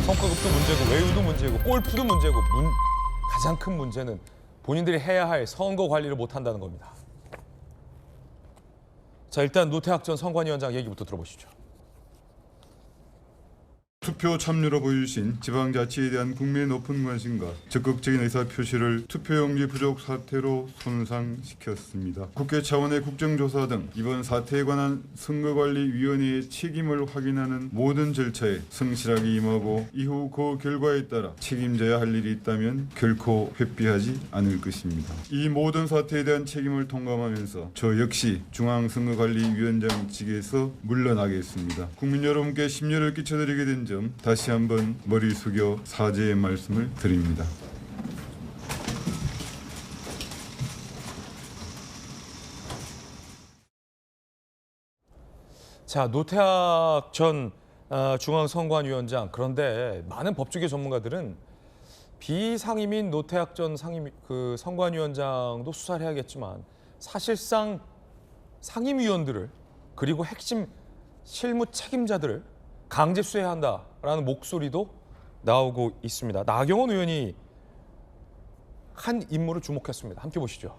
성과급도 문제고 외유도 문제고 골프도 문제고 가장 큰 문제는 본인들이 해야 할 선거 관리를 못한다는 겁니다. 자, 일단 노태학 전 선관위원장 얘기부터 들어보시죠. 투표 참여로 보여주신 지방자치에 대한 국민의 높은 관심과 적극적인 의사표시를 투표용지 부족 사태로 손상시켰습니다. 국회 차원의 국정조사 등 이번 사태에 관한 선거관리위원회의 책임을 확인하는 모든 절차에 성실하게 임하고 이후 그 결과에 따라 책임져야 할 일이 있다면 결코 회피하지 않을 것입니다. 이 모든 사태에 대한 책임을 통감하면서 저 역시 중앙선거관리위원장직에서 물러나겠습니다. 국민 여러분께 심려를 끼쳐드리게 된 점 다시 한번 머리 숙여 사죄의 말씀을 드립니다. 자, 노태학 전 중앙선관위원장, 그런데 많은 법조계 전문가들은 비상임인 노태학 전 선관위원장도 수사를 해야겠지만 사실상 상임위원들을 그리고 핵심 실무 책임자들을 강제 수사해야 한다라는 목소리도 나오고 있습니다. 나경원 의원이 한 인물을 주목했습니다. 함께 보시죠.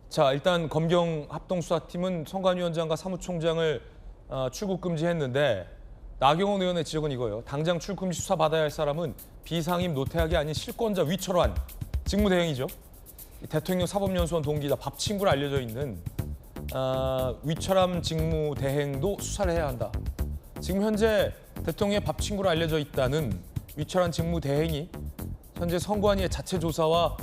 자, 일단 검경 합동수사팀은 선관위원장과 사무총장을 출국 금지했는데 나경원 의원의 지적은 이거예요. 당장 출국 금지 수사 받아야 할 사람은 비상임 노태학이 아닌 실권자 위철환 직무대행이죠. 대통령 사법연수원 동기다 밥 친구로 알려져 있는 위철함 직무대행도 수사를 해야 한다. 지금 현재 대통령의 밥 친구로 알려져 있다는 위철한 직무대행이 현재 선관위의 자체 조사와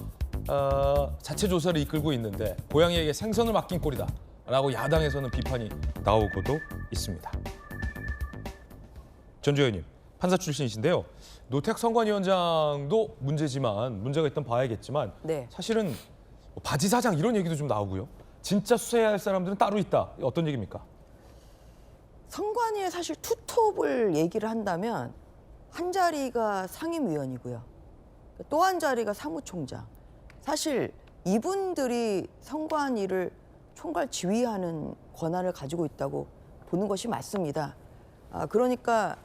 자체 조사를 이끌고 있는데 고양이에게 생선을 맡긴 꼴이다라고 야당에서는 비판이 나오고도 있습니다. 전 의원님, 판사 출신이신데요. 노태학 선관위원장도 문제가 있던 봐야겠지만 네. 사실은 바지 사장 이런 얘기도 좀 나오고요. 진짜 수사해야 할 사람들은 따로 있다. 어떤 얘기입니까? 선관위에 사실 투톱을 얘기를 한다면 한 자리가 상임위원이고요. 또 한 자리가 사무총장. 사실 이분들이 선관위를 총괄 지휘하는 권한을 가지고 있다고 보는 것이 맞습니다. 그러니까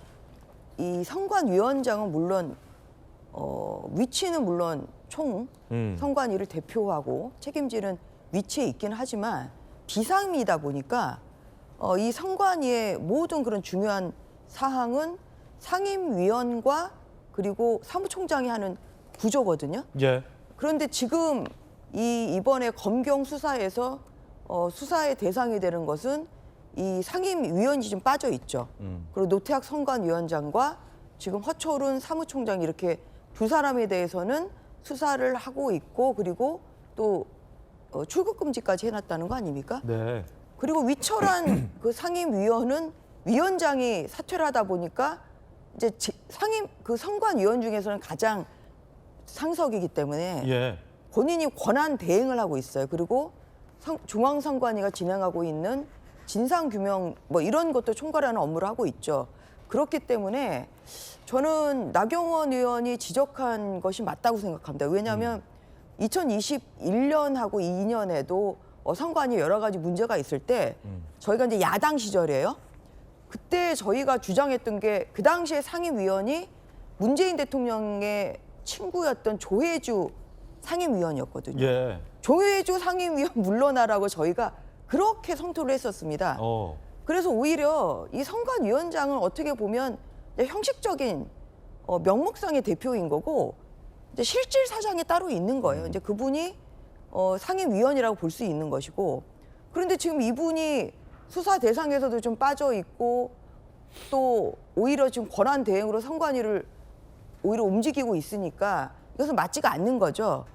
이 선관위원장은 물론 위치는 물론 선관위를 대표하고 책임지는 위치에 있긴 하지만 비상임이다 보니까 이 선관위의 모든 그런 중요한 사항은 상임위원과 그리고 사무총장이 하는 구조거든요. 예. 그런데 지금 이번에 검경 수사에서 수사의 대상이 되는 것은 이 상임위원이 좀 빠져 있죠. 그리고 노태학 선관위원장과 지금 허철훈 사무총장 이렇게 두 사람에 대해서는 수사를 하고 있고 그리고 또 출국 금지까지 해놨다는 거 아닙니까? 네. 그리고 위철한 그 상임위원은 위원장이 사퇴를 하다 보니까 이제 그 선관위원 중에서는 가장 상석이기 때문에 예. 본인이 권한 대행을 하고 있어요. 그리고 중앙선관위가 진행하고 있는 진상규명 뭐 이런 것도 총괄하는 업무를 하고 있죠. 그렇기 때문에 저는 나경원 의원이 지적한 것이 맞다고 생각합니다. 왜냐하면 2021년하고 2년에도 선관위 여러 가지 문제가 있을 때 저희가 이제 야당 시절이에요. 그때 저희가 주장했던 게 그 당시에 상임위원이 문재인 대통령의 친구였던 조혜주 상임위원이었거든요. 예. 조혜주 상임위원 물러나라고 저희가 그렇게 성토를 했었습니다. 그래서 오히려 이 선관위원장은 어떻게 보면 형식적인 명목상의 대표인 거고 이제 실질 사장이 따로 있는 거예요. 이제 그분이 상임위원이라고 볼 수 있는 것이고 그런데 지금 이분이 수사 대상에서도 좀 빠져 있고 또 오히려 지금 권한 대행으로 선관위를 오히려 움직이고 있으니까 이것은 맞지가 않는 거죠.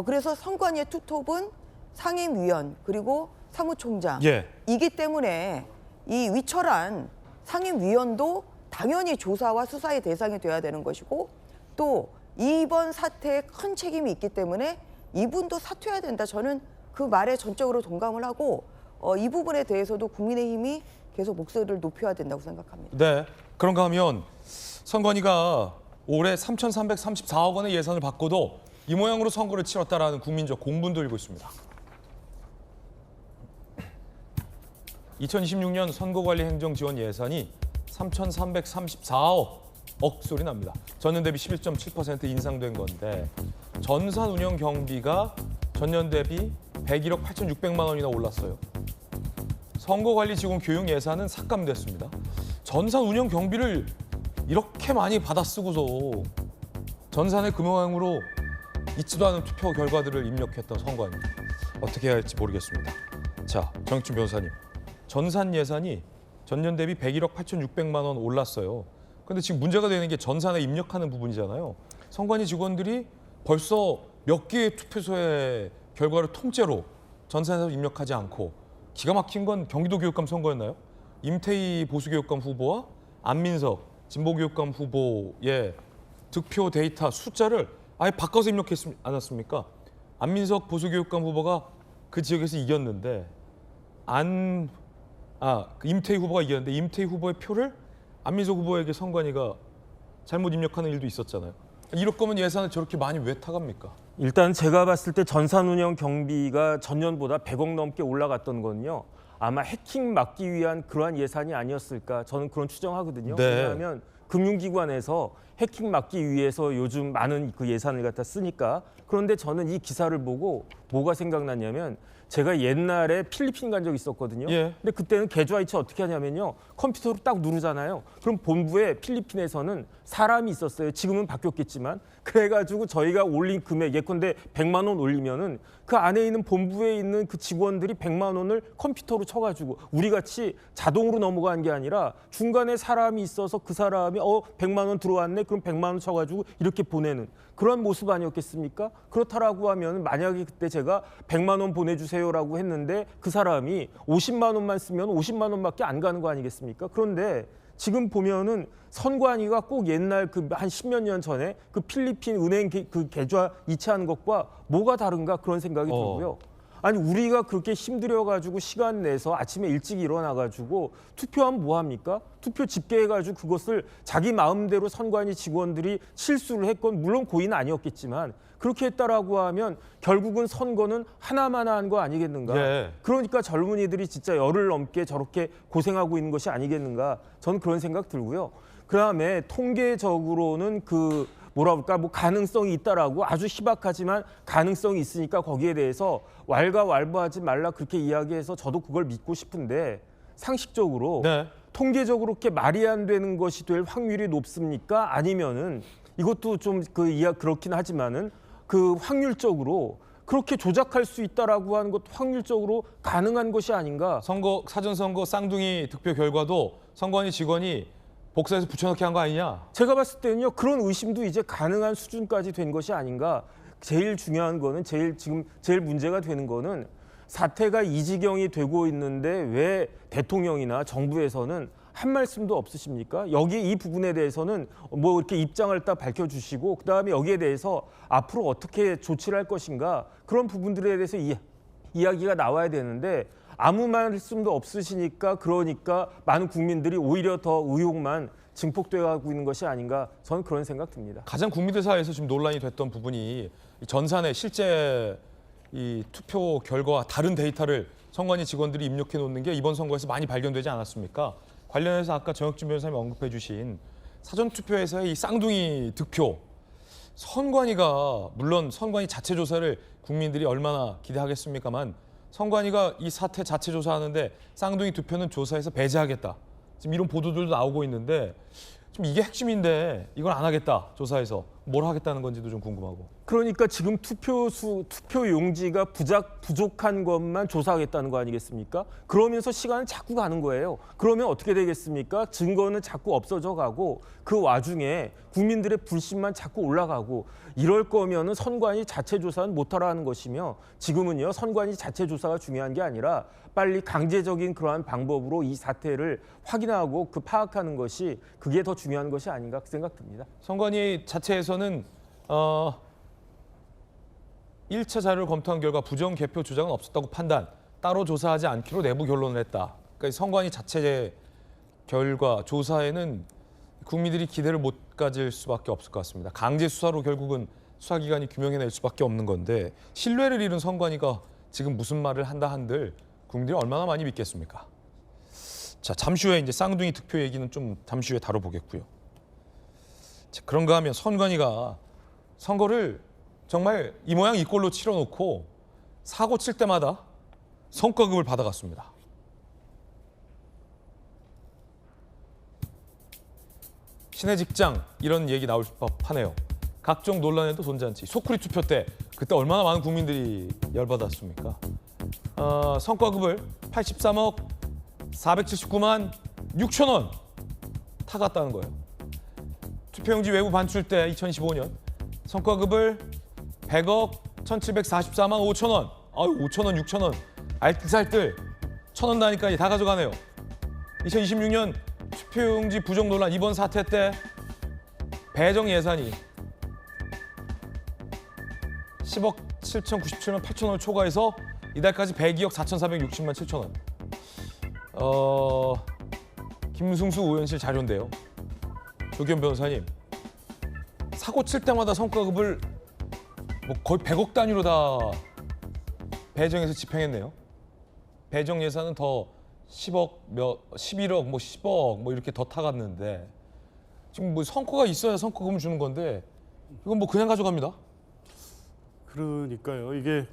그래서 선관위의 투톱은 상임위원 그리고 사무총장 예. 이기 때문에 이 위철한 상임위원도 당연히 조사와 수사의 대상이 돼야 되는 것이고 또 이번 사태에 큰 책임이 있기 때문에 이분도 사퇴해야 된다. 저는 그 말에 전적으로 동감을 하고 이 부분에 대해서도 국민의힘이 계속 목소리를 높여야 된다고 생각합니다. 네. 그런가 하면 선관위가 올해 3,334억 원의 예산을 받고도 이 모양으로 선거를 치렀다라는 국민적 공분도 일고 있습니다. 2026년 선거관리 행정 지원 예산이 3,334억 소리 납니다. 전년 대비 11.7% 인상된 건데 전산 운영 경비가 전년 대비 101억 8,600만 원이나 올랐어요. 선거관리직원 교육 예산은 삭감됐습니다. 전산 운영 경비를 이렇게 많이 받아 쓰고서 전산의 금융항으로 있지도 않은 투표 결과들을 입력했던 선관위. 어떻게 해야 할지 모르겠습니다. 자, 정익준 변호사님. 전산 예산이 전년 대비 101억 8,600만 원 올랐어요. 근데 지금 문제가 되는 게 전산에 입력하는 부분이잖아요. 선관위 직원들이 벌써 몇 개의 투표소의 결과를 통째로 전산에서 입력하지 않고 기가 막힌 건 경기도 교육감 선거였나요? 임태희 보수교육감 후보와 안민석 진보교육감 후보의 득표 데이터 숫자를 아예 바꿔서 입력했지 않았습니까? 안민석 보수교육감 후보가 그 지역에서 이겼는데 임태희 후보가 이겼는데 임태희 후보의 표를 안민석 후보에게 선관위가 잘못 입력하는 일도 있었잖아요. 이럴 거면 예산을 저렇게 많이 왜 타갑니까? 일단 제가 봤을 때 전산 운영 경비가 전년보다 100억 넘게 올라갔던 건요. 아마 해킹 막기 위한 그러한 예산이 아니었을까 저는 그런 추정하거든요. 네. 왜냐하면 금융기관에서 해킹 막기 위해서 요즘 많은 그 예산을 갖다 쓰니까. 그런데 저는 이 기사를 보고 뭐가 생각났냐면 제가 옛날에 필리핀 간 적이 있었거든요. 예. 근데 그때는 계좌이체 어떻게 하냐면요. 컴퓨터로 딱 누르잖아요. 그럼 본부에 필리핀에서는 사람이 있었어요. 지금은 바뀌었겠지만. 그래가지고 저희가 올린 금액 예컨대 100만 원 올리면은 그 안에 있는 본부에 있는 그 직원들이 100만 원을 컴퓨터로 쳐가지고 우리 같이 자동으로 넘어간 게 아니라 중간에 사람이 있어서 그 사람이 100만 원 들어왔네. 그럼 100만 원 쳐가지고 이렇게 보내는 그런 모습 아니었겠습니까? 그렇다라고 하면 만약에 그때 제가 100만 원 보내주세요라고 했는데 그 사람이 50만 원만 쓰면 50만 원밖에 안 가는 거 아니겠습니까? 그런데 지금 보면은 선관위가 꼭 옛날 그 한 10몇 년 전에 그 필리핀 은행 그 계좌 이체하는 것과 뭐가 다른가 그런 생각이 들고요. 아니 우리가 그렇게 힘들어가지고 시간 내서 아침에 일찍 일어나가지고 투표하면 뭐 합니까? 투표 집계해가지고 그것을 자기 마음대로 선관위 직원들이 실수를 했건 물론 고의는 아니었겠지만 그렇게 했다라고 하면 결국은 선거는 하나만 한 거 아니겠는가? 예. 그러니까 젊은이들이 진짜 열흘 넘게 저렇게 고생하고 있는 것이 아니겠는가? 저는 그런 생각 들고요. 그다음에 통계적으로는 그 뭐라 그럴까 뭐 가능성이 있다라고 아주 희박하지만 가능성이 있으니까 거기에 대해서 왈가왈부하지 말라 그렇게 이야기해서 저도 그걸 믿고 싶은데 상식적으로 네. 통계적으로 그렇게 말이 안 되는 것이 될 확률이 높습니까? 아니면은 이것도 좀 그렇긴 하지만은 그 확률적으로 그렇게 조작할 수 있다라고 하는 것도 확률적으로 가능한 것이 아닌가? 사전선거 쌍둥이 득표 결과도 선관위 직원이 복사해서 붙여넣기 한 거 아니냐? 제가 봤을 때는요 그런 의심도 이제 가능한 수준까지 된 것이 아닌가. 제일 중요한 거는 제일 문제가 되는 거는 사태가 이 지경이 되고 있는데 왜 대통령이나 정부에서는 한 말씀도 없으십니까? 여기 이 부분에 대해서는 뭐 이렇게 입장을 딱 밝혀주시고 그다음에 여기에 대해서 앞으로 어떻게 조치를 할 것인가 그런 부분들에 대해서 이야기가 나와야 되는데 아무 말씀도 없으시니까 그러니까 많은 국민들이 오히려 더 의혹만 증폭되어 가고 있는 것이 아닌가 저는 그런 생각 듭니다. 가장 국민들 사이에서 지금 논란이 됐던 부분이 이 전산에 실제 이 투표 결과와 다른 데이터를 선관위 직원들이 입력해 놓는 게 이번 선거에서 많이 발견되지 않았습니까? 관련해서 아까 정혁준 변호사님이 언급해 주신 사전투표에서의 이 쌍둥이 득표 선관위가 물론 선관위 자체 조사를 국민들이 얼마나 기대하겠습니까만 선관위가 이 사태 자체 조사하는데 쌍둥이 투표는 조사에서 배제하겠다. 지금 이런 보도들도 나오고 있는데 좀 이게 핵심인데 이걸 안 하겠다. 조사에서. 뭘 하겠다는 건지도 좀 궁금하고. 그러니까 지금 투표 용지가 부족한 것만 조사하겠다는 거 아니겠습니까? 그러면서 시간은 자꾸 가는 거예요. 그러면 어떻게 되겠습니까? 증거는 자꾸 없어져 가고 그 와중에 국민들의 불신만 자꾸 올라가고 이럴 거면은 선관위 자체 조사는 못하라는 것이며 지금은요 선관위 자체 조사가 중요한 게 아니라 빨리 강제적인 그러한 방법으로 이 사태를 확인하고 그 파악하는 것이 그게 더 중요한 것이 아닌가 그 생각 듭니다. 선관위 자체에서는 1차 자료를 검토한 결과 부정 개표 주장은 없었다고 판단, 따로 조사하지 않기로 내부 결론을 했다. 그러니까 선관위 자체 결과 조사에는 국민들이 기대를 못 가질 수밖에 없을 것 같습니다. 강제 수사로 결국은 수사기관이 규명해낼 수밖에 없는 건데 신뢰를 잃은 선관위가 지금 무슨 말을 한다 한들 국민들이 얼마나 많이 믿겠습니까? 자, 잠시 후에 이제 쌍둥이 득표 얘기는 좀 잠시 후에 다뤄보겠고요. 자, 그런가 하면 선관위가 선거를 정말 이 모양 이 꼴로 치러놓고 사고 칠 때마다 성과급을 받아갔습니다. 신의 직장 이런 얘기 나올 법하네요. 각종 논란에도 손잔치. 소쿠리 투표 때 그때 얼마나 많은 국민들이 열받았습니까? 성과급을 83억 479만 6천 원 타갔다는 거예요. 투표용지 외부 반출 때 2015년 성과급을 100억 1744만 5천 원. 아유 5천 원 6천 원 알뜰살뜰 1,000원 단위까지 다 가져가네요. 2026년 투표용지 부정 논란 이번 사태 때 배정 예산이 10억 7,097만 8천 원을 초과해서 이달까지 102억 4,460만 7천 원. 김승수 의원실 자료인데요. 조기현 변호사님, 사고 칠 때마다 성과급을 뭐 거의 100억 단위로 다 배정해서 집행했네요. 배정 예산은 더 11억, 뭐 10억 뭐 이렇게 더 타갔는데 지금 뭐 성과가 있어야 성과금을 주는 건데 이건 뭐 그냥 가져갑니다. 그러니까요. 이게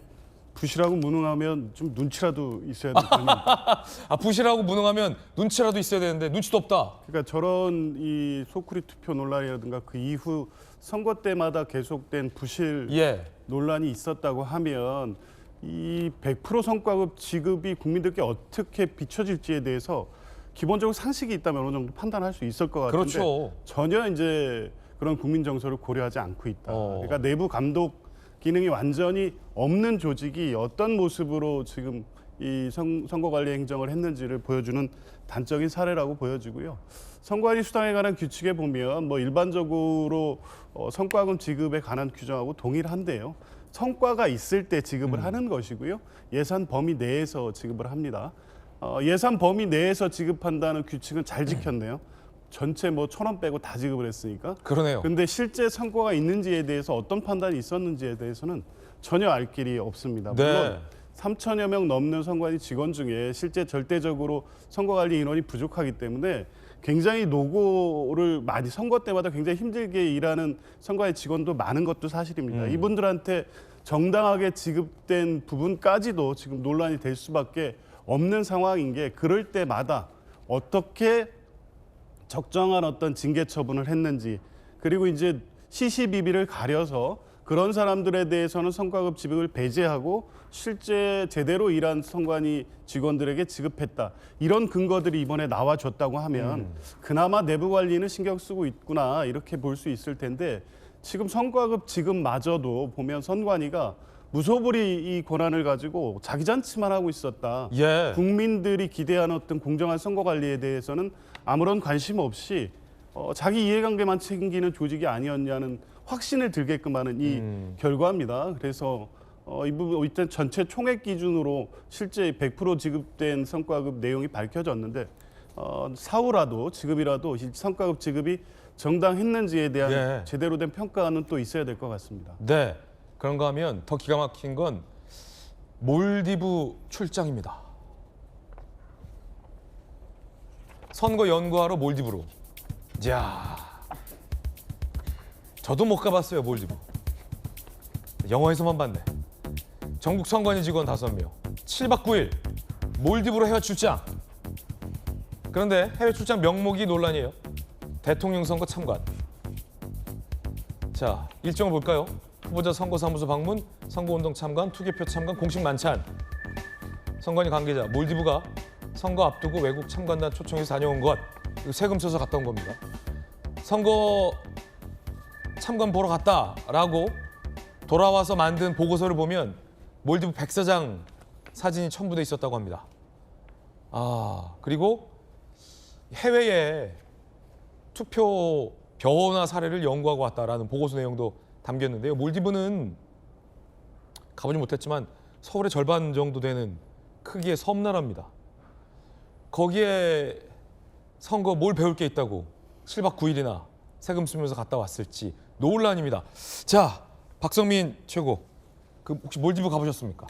부실하고 무능하면 좀 눈치라도 있어야 될 거 아닙니까? 부실하고 무능하면 눈치라도 있어야 되는데 눈치도 없다. 그러니까 저런 이 소쿠리 투표 논란이라든가 그 이후 선거 때마다 계속된 부실 예. 논란이 있었다고 하면 이 100% 성과급 지급이 국민들께 어떻게 비춰질지에 대해서 기본적으로 상식이 있다면 어느 정도 판단할 수 있을 것 같은데 그렇죠. 전혀 이제 그런 국민 정서를 고려하지 않고 있다. 그러니까 내부 감독 기능이 완전히 없는 조직이 어떤 모습으로 지금 이 선거관리 행정을 했는지를 보여주는 단적인 사례라고 보여지고요. 선거관리 수당에 관한 규칙에 보면 뭐 일반적으로 성과금 지급에 관한 규정하고 동일한데요. 성과가 있을 때 지급을 하는 것이고요. 예산 범위 내에서 지급을 합니다. 예산 범위 내에서 지급한다는 규칙은 잘 지켰네요. 전체 뭐 1,000원 빼고 다 지급을 했으니까. 그러네요. 근데 실제 성과가 있는지에 대해서 어떤 판단이 있었는지에 대해서는 전혀 알 길이 없습니다. 네. 물론 3천여 명 넘는 선관위 직원 중에 실제 절대적으로 선거관리 인원이 부족하기 때문에 굉장히 노고를 많이 선거 때마다 굉장히 힘들게 일하는 선거관리 직원도 많은 것도 사실입니다. 이분들한테 정당하게 지급된 부분까지도 지금 논란이 될 수밖에 없는 상황인 게 그럴 때마다 어떻게 적정한 어떤 징계 처분을 했는지 그리고 이제 시시비비를 가려서 그런 사람들에 대해서는 성과급 지급을 배제하고 실제 제대로 일한 선관위 직원들에게 지급했다. 이런 근거들이 이번에 나와줬다고 하면 그나마 내부 관리는 신경 쓰고 있구나 이렇게 볼 수 있을 텐데 지금 성과급 지급마저도 보면 선관위가 무소불위 이 권한을 가지고 자기 잔치만 하고 있었다. 예. 국민들이 기대하는 어떤 공정한 선거 관리에 대해서는 아무런 관심 없이 자기 이해관계만 챙기는 조직이 아니었냐는 확신을 들게끔 하는 이 결과입니다. 그래서 이 부분 일단 전체 총액 기준으로 실제 100% 지급된 성과급 내용이 밝혀졌는데 사후라도 지급이라도 성과급 지급이 정당했는지에 대한 예. 제대로 된 평가는 또 있어야 될 것 같습니다. 네. 그런가 하면 더 기가 막힌 건 몰디브 출장입니다. 선거 연구하러 몰디브로. 이야. 저도 못 가봤어요, 몰디브. 영화에서만 봤네. 전국 선관위 직원 5명, 7박 9일 몰디브로 해외 출장. 그런데 해외 출장 명목이 논란이에요. 대통령 선거 참관. 자, 일정을 볼까요? 후보자 선거사무소 방문, 선거운동 참관, 투개표 참관, 공식 만찬. 선관위 관계자, 몰디브가 선거 앞두고 외국 참관단 초청해서 다녀온 것. 이거 세금 써서 갔다 온 겁니다. 선거 참관 보러 갔다라고 돌아와서 만든 보고서를 보면 몰디브 백사장 사진이 첨부돼 있었다고 합니다. 그리고 해외에 투표 변화 사례를 연구하고 왔다라는 보고서 내용도 담겼는데요. 몰디브는 가보지 못했지만 서울의 절반 정도 되는 크기의 섬나라입니다. 거기에 선거 뭘 배울 게 있다고 7박 9일이나 세금 쓰면서 갔다 왔을지 논란입니다. 자, 박성민 최고, 혹시 몰디브 가보셨습니까?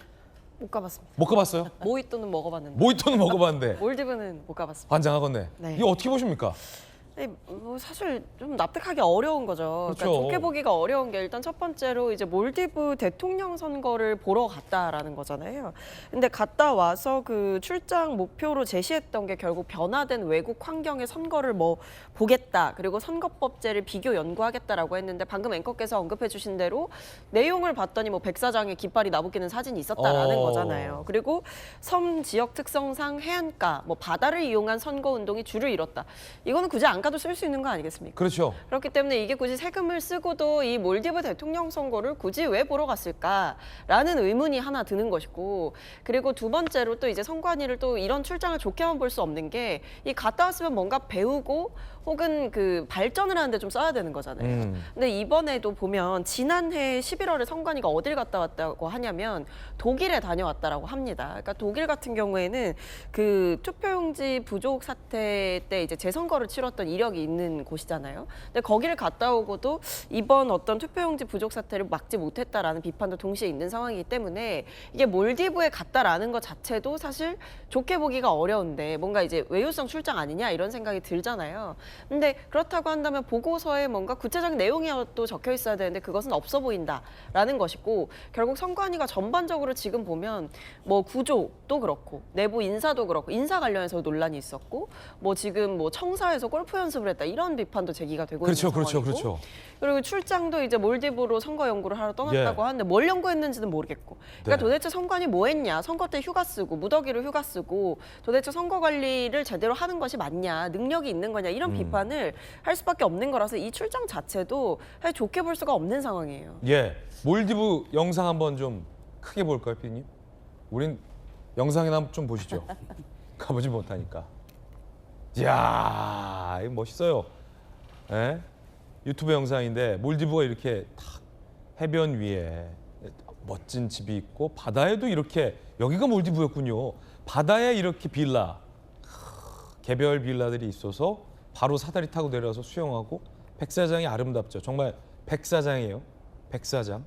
못 가봤습니다. 못 가봤어요? 모히또는 먹어봤는데 모히또는 먹어봤는데 몰디브는 못 가봤습니다. 환장하겠네. 네. 이거 어떻게 보십니까? 뭐 사실 좀 납득하기 어려운 거죠. 그렇죠. 그러니까 좋게 보기가 어려운 게 일단 첫 번째로 이제 몰디브 대통령 선거를 보러 갔다라는 거잖아요. 근데 갔다 와서 그 출장 목표로 제시했던 게 결국 변화된 외국 환경의 선거를 뭐 보겠다. 그리고 선거법제를 비교 연구하겠다라고 했는데 방금 앵커께서 언급해 주신 대로 내용을 봤더니 뭐 백사장에 깃발이 나부끼는 사진이 있었다라는 거잖아요. 그리고 섬 지역 특성상 해안가, 뭐 바다를 이용한 선거 운동이 줄을 이뤘다. 이거는 굳이 안 가도 쓸 수 있는 거 아니겠습니까? 그렇죠. 그렇기 때문에 이게 굳이 세금을 쓰고도 이 몰디브 대통령 선거를 굳이 왜 보러 갔을까라는 의문이 하나 드는 것이고, 그리고 두 번째로 또 이제 선관위를 또 이런 출장을 좋게만 볼 수 없는 게 이 갔다 왔으면 뭔가 배우고 혹은 그 발전을 하는데 좀 써야 되는 거잖아요. 근데 이번에도 보면 지난해 11월에 선관위가 어딜 갔다 왔다고 하냐면 독일에 다녀왔다라고 합니다. 그러니까 독일 같은 경우에는 그 투표용지 부족 사태 때 이제 재선거를 치렀던 이력이 있는 곳이잖아요. 근데 거기를 갔다 오고도 이번 어떤 투표용지 부족 사태를 막지 못했다라는 비판도 동시에 있는 상황이기 때문에 이게 몰디브에 갔다라는 것 자체도 사실 좋게 보기가 어려운데 뭔가 이제 외유성 출장 아니냐 이런 생각이 들잖아요. 근데 그렇다고 한다면 보고서에 뭔가 구체적인 내용이라도 적혀 있어야 되는데 그것은 없어 보인다라는 것이고, 결국 선관위가 전반적으로 지금 보면 뭐 구조도 그렇고 내부 인사도 그렇고 인사 관련해서 논란이 있었고, 뭐 지금 뭐 청사에서 골프 연습을 했다 이런 비판도 제기가 되고 그렇죠, 있는 그렇죠, 상황이고, 그렇죠. 그리고 출장도 이제 몰디브로 선거 연구를 하러 떠났다고 예. 하는데 뭘 연구했는지는 모르겠고, 그러니까 네. 도대체 선관위 뭐 했냐, 선거 때 휴가 쓰고 무더기로 휴가 쓰고 도대체 선거 관리를 제대로 하는 것이 맞냐, 능력이 있는 거냐 이런 비판을 할 수밖에 없는 거라서 이 출장 자체도 사실 좋게 볼 수가 없는 상황이에요. 예, 몰디브 영상 한번 좀 크게 볼까요, 피디님? 우린 영상이나 좀 보시죠. 가보지 못하니까. 이야, 이거 멋있어요. 예? 유튜브 영상인데 몰디브가 이렇게 탁 해변 위에 멋진 집이 있고 바다에도 이렇게, 여기가 몰디브였군요. 바다에 이렇게 빌라, 개별 빌라들이 있어서 바로 사다리 타고 내려와서 수영하고, 백사장이 아름답죠. 정말 백사장이에요. 백사장.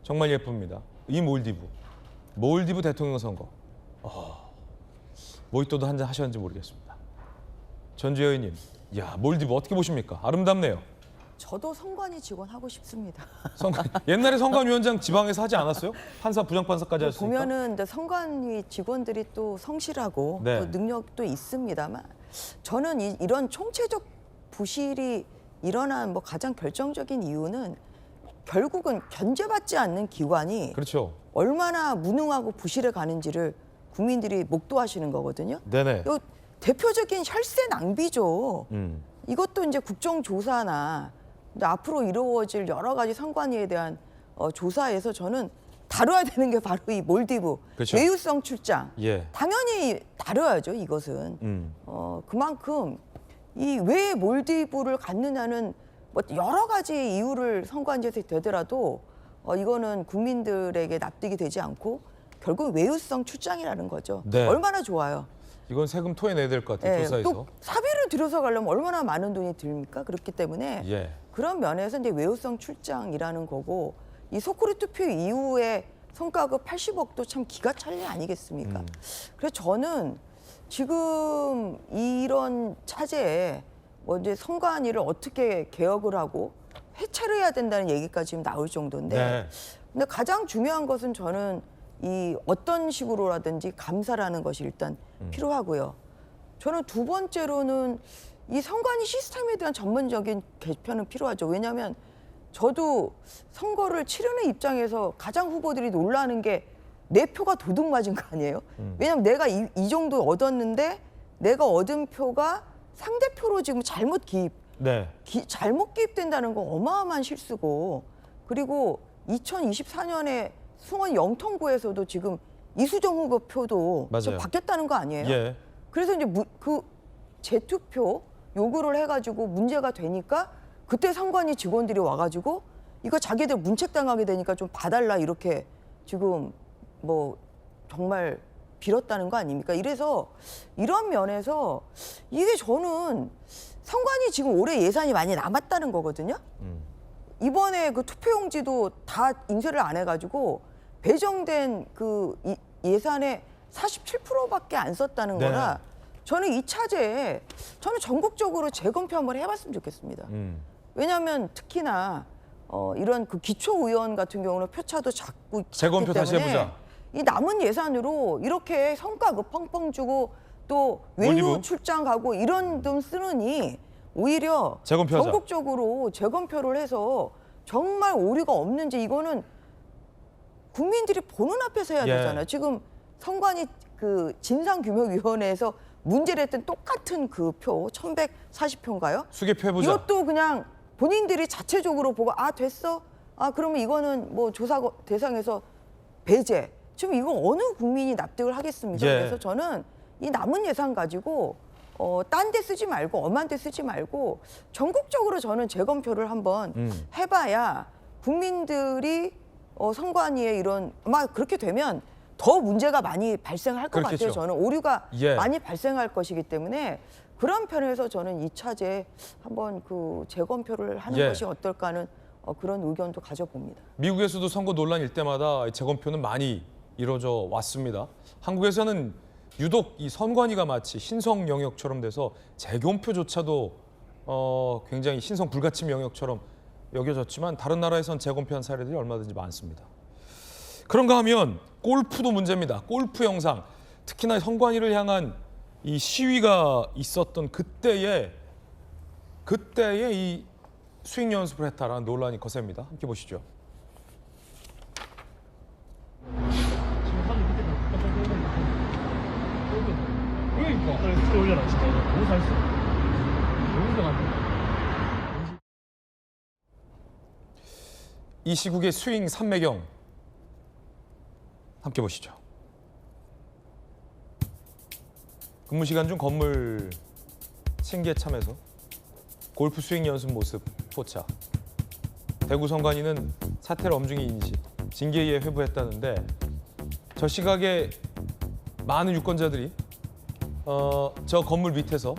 정말 예쁩니다. 이 몰디브 대통령 선거. 모히또도 한잔 하셨는지 모르겠습니다. 전주여인님, 야 몰디브 어떻게 보십니까? 아름답네요. 저도 선관위 직원 하고 싶습니다. 옛날에 선관위원장 지방에서 하지 않았어요? 판사, 부장판사까지 하셨으니까. 보면은 근데 선관위 직원들이 또 성실하고 네. 또 능력도 있습니다만, 저는 이런 총체적 부실이 일어난 뭐 가장 결정적인 이유는 결국은 견제받지 않는 기관이 그렇죠. 얼마나 무능하고 부실해 가는지를 국민들이 목도하시는 거거든요. 네네. 요 대표적인 혈세 낭비죠. 이것도 이제 국정조사나 이제 앞으로 이루어질 여러 가지 선관위에 대한 조사에서 저는 다뤄야 되는 게 바로 이 몰디브 그렇죠. 외유성 출장. 예. 당연히 다뤄야죠, 이것은. 그만큼 이 왜 몰디브를 갔느냐는 뭐 여러 가지 이유를 선관위에서 되더라도 이거는 국민들에게 납득이 되지 않고 결국 외유성 출장이라는 거죠. 네. 얼마나 좋아요. 이건 세금 토해내야 될 것 같아요. 예, 조사에서. 또 사비를 들여서 가려면 얼마나 많은 돈이 듭니까? 그렇기 때문에 예. 그런 면에서 이제 외유성 출장이라는 거고, 이 소쿠리 투표 이후에 성과급 80억도 참 기가 찰 일 아니겠습니까? 그래서 저는 지금 이런 차제에 뭐 이제 선관위를 어떻게 개혁을 하고 해체를 해야 된다는 얘기까지 지금 나올 정도인데, 네. 근데 가장 중요한 것은 저는 이 어떤 식으로라든지 감사라는 것이 일단 필요하고요. 저는 두 번째로는 이 선관위 시스템에 대한 전문적인 개편은 필요하죠. 왜냐하면 저도 선거를 치르는 입장에서 가장 후보들이 놀라는 게 내 표가 도둑 맞은 거 아니에요? 왜냐하면 내가 이 정도 얻었는데 내가 얻은 표가 상대표로 지금 잘못 네. 잘못 기입된다는 거 어마어마한 실수고, 그리고 2024년에 승원 영통구에서도 지금 이수정 후보 표도 맞아요. 좀 바뀌었다는 거 아니에요? 예. 그래서 이제 그 재투표 요구를 해가지고 문제가 되니까 그때 선관위 직원들이 와가지고 이거 자기들 문책당하게 되니까 좀 봐달라 이렇게 지금 뭐 정말 빌었다는 거 아닙니까? 이래서 이런 면에서 이게 저는 선관위 지금 올해 예산이 많이 남았다는 거거든요. 이번에 그 투표용지도 다 인쇄를 안 해가지고 배정된 그 예산의 47%밖에 안 썼다는 네. 거라 저는 이 차제에 저는 전국적으로 재검표 한번 해봤으면 좋겠습니다. 왜냐하면 특히나 이런 그 기초의원 같은 경우는 표차도 작고 재검표 작기 다시 때문에 해보자. 이 남은 예산으로 이렇게 성과급 펑펑 주고 또 외유 몰디브? 출장 가고 이런 돈 쓰느니 오히려 재검표하자. 전국적으로 재검표를 해서 정말 오류가 없는지 이거는 국민들이 보는 앞에서 해야 예. 되잖아요. 지금 선관위 그 진상규명위원회에서 문제를 했던 똑같은 그 표 1140표인가요? 수개표 해보자. 이것도 그냥 본인들이 자체적으로 보고 아 됐어? 아 그러면 이거는 뭐 조사 대상에서 배제. 지금 이거 어느 국민이 납득을 하겠습니까? 예. 그래서 저는 이 남은 예산 가지고 딴 데 쓰지 말고 엄한 데 쓰지 말고 전국적으로 저는 재검표를 한번 해봐야 국민들이 선관위에 이런 아마 그렇게 되면 더 문제가 많이 발생할 것 그렇겠죠. 같아요. 저는 오류가 예. 많이 발생할 것이기 때문에 그런 편에서 저는 이 차제 한번 그 재검표를 하는 예. 것이 어떨까 하는 그런 의견도 가져봅니다. 미국에서도 선거 논란일 때마다 재검표는 많이 이루어져 왔습니다. 한국에서는 유독 이 선관위가 마치 신성 영역처럼 돼서 재검표조차도 굉장히 신성 불가침 영역처럼 여겨졌지만 다른 나라에선 재검표한 사례들이 얼마든지 많습니다. 그런가 하면 골프도 문제입니다. 골프 영상, 특히나 선관위를 향한 이 시위가 있었던 그때에 이 스윙 연습을 했다라는 논란이 거셉니다. 함께 보시죠. 그러니까 그래 올려라 진짜 너무 잘했어 너무 잘한다. 이 시국의 스윙 삼매경 함께 보시죠. 근무 시간 중 건물 층계 참에서 골프 스윙 연습 모습 포착. 대구 선관위는 사태를 엄중히 인지 징계에 회부했다는데 저 시각에 많은 유권자들이 저 건물 밑에서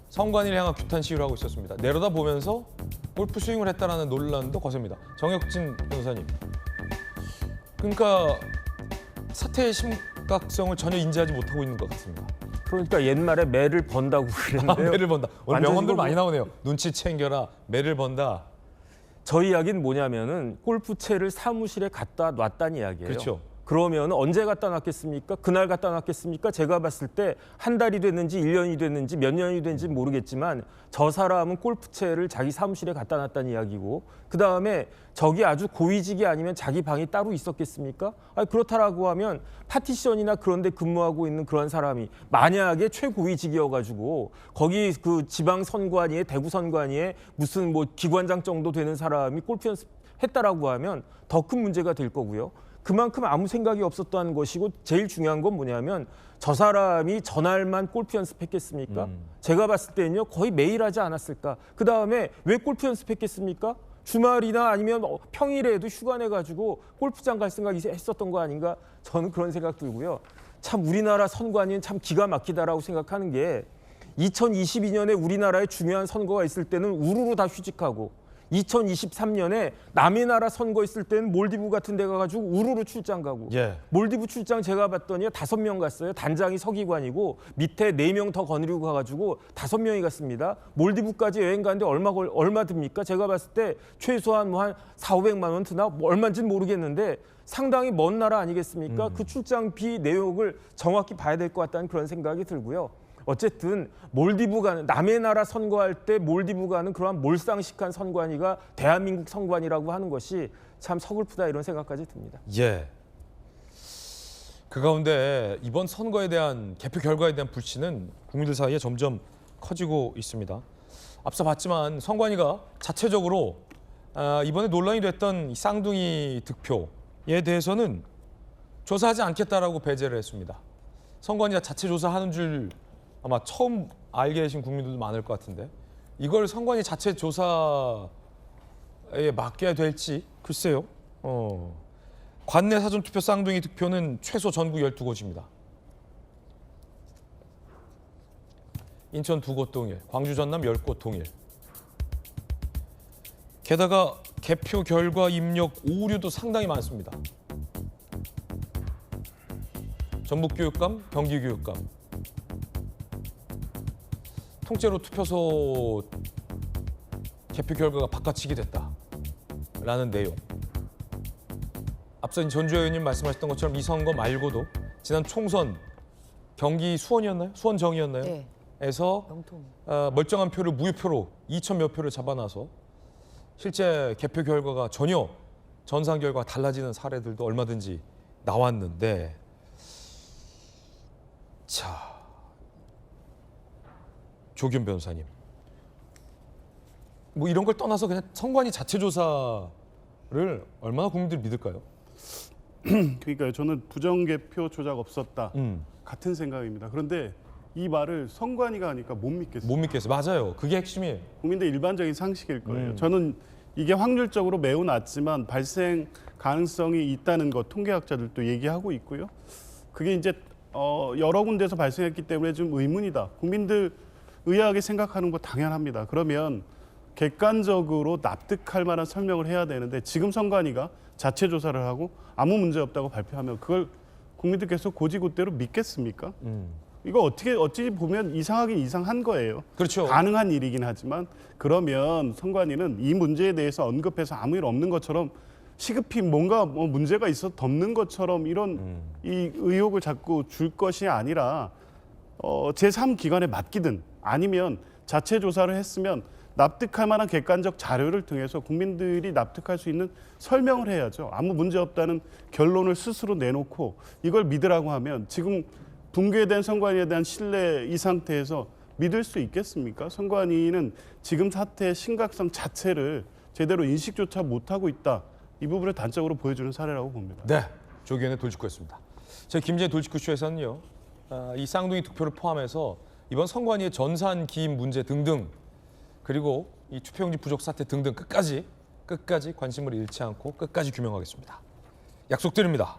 선관위를 향한 규탄 시위를 하고 있었습니다. 내려다 보면서 골프 스윙을 했다라는 논란도 거셉니다. 정혁진 변호사님. 그러니까 사태의 심각성을 전혀 인지하지 못하고 있는 것 같습니다. 그러니까 옛말에 매를 번다고 그랬는데요. 매를 번다. 오늘 완전히 명언들 이거 많이 나오네요. 눈치 챙겨라. 매를 번다. 저희 이야기는 뭐냐면은 골프채를 사무실에 갖다 놨다는 이야기예요. 그렇죠. 그러면 언제 갖다 놨겠습니까? 그날 갖다 놨겠습니까? 제가 봤을 때 한 달이 됐는지 1년이 됐는지 몇 년이 됐는지 모르겠지만 저 사람은 골프채를 자기 사무실에 갖다 놨다는 이야기고 그다음에 저기 아주 고위직이 아니면 자기 방이 따로 있었겠습니까? 아니, 그렇다라고 하면 파티션이나 그런 데 근무하고 있는 그런 사람이 만약에 최고위직이어가지고 거기 그 지방선관위에 대구선관위에 무슨 뭐 기관장 정도 되는 사람이 골프 연습했다라고 하면 더 큰 문제가 될 거고요. 그만큼 아무 생각이 없었다는 것이고 제일 중요한 건 뭐냐면 저 사람이 전날만 골프 연습했겠습니까? 제가 봤을 때는요 거의 매일 하지 않았을까. 그다음에 왜 골프 연습했겠습니까? 주말이나 아니면 평일에도 휴가 내가지고 골프장 갈 생각이 했었던 거 아닌가? 저는 그런 생각 들고요. 참 우리나라 선관위는 참 기가 막히다라고 생각하는 게 2022년에 우리나라에 중요한 선거가 있을 때는 우르르 다 휴직하고 2023년에 남의 나라 선거 있을 때는 몰디브 같은 데 가가지고 우르르 출장 가고 예. 몰디브 출장 제가 봤더니 5명 갔어요. 단장이 서기관이고 밑에 4명 더 거느리고 가가지고 5명이 갔습니다. 몰디브까지 여행 가는데 얼마 듭니까? 제가 봤을 때 최소한 뭐 한 400~500만 원 드나? 뭐 얼마인지는 모르겠는데 상당히 먼 나라 아니겠습니까? 그 출장비 내역을 정확히 봐야 될 것 같다는 그런 생각이 들고요. 어쨌든 몰디브 가는 남의 나라 선거할 때 몰디브 가는 그러한 몰상식한 선관위가 대한민국 선관위라고 하는 것이 참 서글프다 이런 생각까지 듭니다. 예. 그 가운데 이번 선거에 대한 개표 결과에 대한 불신은 국민들 사이에 점점 커지고 있습니다. 앞서 봤지만 선관위가 자체적으로 이번에 논란이 됐던 이 쌍둥이 득표에 대해서는 조사하지 않겠다라고 배제를 했습니다. 선관위가 자체 조사하는 줄 아마 처음 알게 되신 국민들도 많을 것 같은데 이걸 선관위 자체 조사에 맡겨야 될지 글쎄요. 관내 사전투표 쌍둥이 득표는 최소 전국 12곳입니다. 인천 2곳 동일, 광주 전남 10곳 동일. 게다가 개표 결과 입력 오류도 상당히 많습니다. 전북교육감, 경기교육감. 통째로 투표소 개표 결과가 바꿔치기 됐다라는 내용. 앞서 전주혜 의원님 말씀하셨던 것처럼 이 선거 말고도 지난 총선 경기 수원이었나요? 수원정이었나요? 네. 에서 영통. 멀쩡한 표를 무효표로 2천 몇 표를 잡아놔서 실제 개표 결과가 전혀 전산 결과가 달라지는 사례들도 얼마든지 나왔는데, 자, 조규현 변호사님, 뭐 이런 걸 떠나서 그냥 선관위 자체 조사를 얼마나 국민들이 믿을까요? 그러니까요. 저는 부정개표 조작 없었다. 음. 같은 생각입니다. 그런데 이 말을 선관위가 하니까 못 믿겠어요. 못 믿겠어요. 맞아요. 그게 핵심이에요. 국민들 일반적인 상식일 거예요. 저는 이게 확률적으로 매우 낮지만 발생 가능성이 있다는 것 통계학자들도 얘기하고 있고요. 그게 이제 여러 군데서 발생했기 때문에 좀 의문이다. 국민들 의아하게 생각하는 거 당연합니다. 그러면 객관적으로 납득할 만한 설명을 해야 되는데 지금 선관위가 자체 조사를 하고 아무 문제 없다고 발표하면 그걸 국민들께서 고지고대로 믿겠습니까? 이거 어찌 보면 이상하긴 이상한 거예요. 그렇죠. 가능한 일이긴 하지만 그러면 선관위는 이 문제에 대해서 언급해서 아무 일 없는 것처럼 시급히 뭔가 문제가 있어 덮는 것처럼 이런 이 의혹을 자꾸 줄 것이 아니라 제3기관에 맡기든 아니면 자체 조사를 했으면 납득할 만한 객관적 자료를 통해서 국민들이 납득할 수 있는 설명을 해야죠. 아무 문제 없다는 결론을 스스로 내놓고 이걸 믿으라고 하면 지금 붕괴된 선관위에 대한 신뢰 이 상태에서 믿을 수 있겠습니까? 선관위는 지금 사태의 심각성 자체를 제대로 인식조차 못하고 있다. 이 부분을 단적으로 보여주는 사례라고 봅니다. 네, 조규현의 돌직구였습니다. 저희 김재의 돌직구쇼에서는요, 이 쌍둥이 득표를 포함해서 이번 선관위의 전산 기입 문제 등등, 그리고 이 투표용지 부족 사태 등등 끝까지 관심을 잃지 않고 끝까지 규명하겠습니다. 약속드립니다.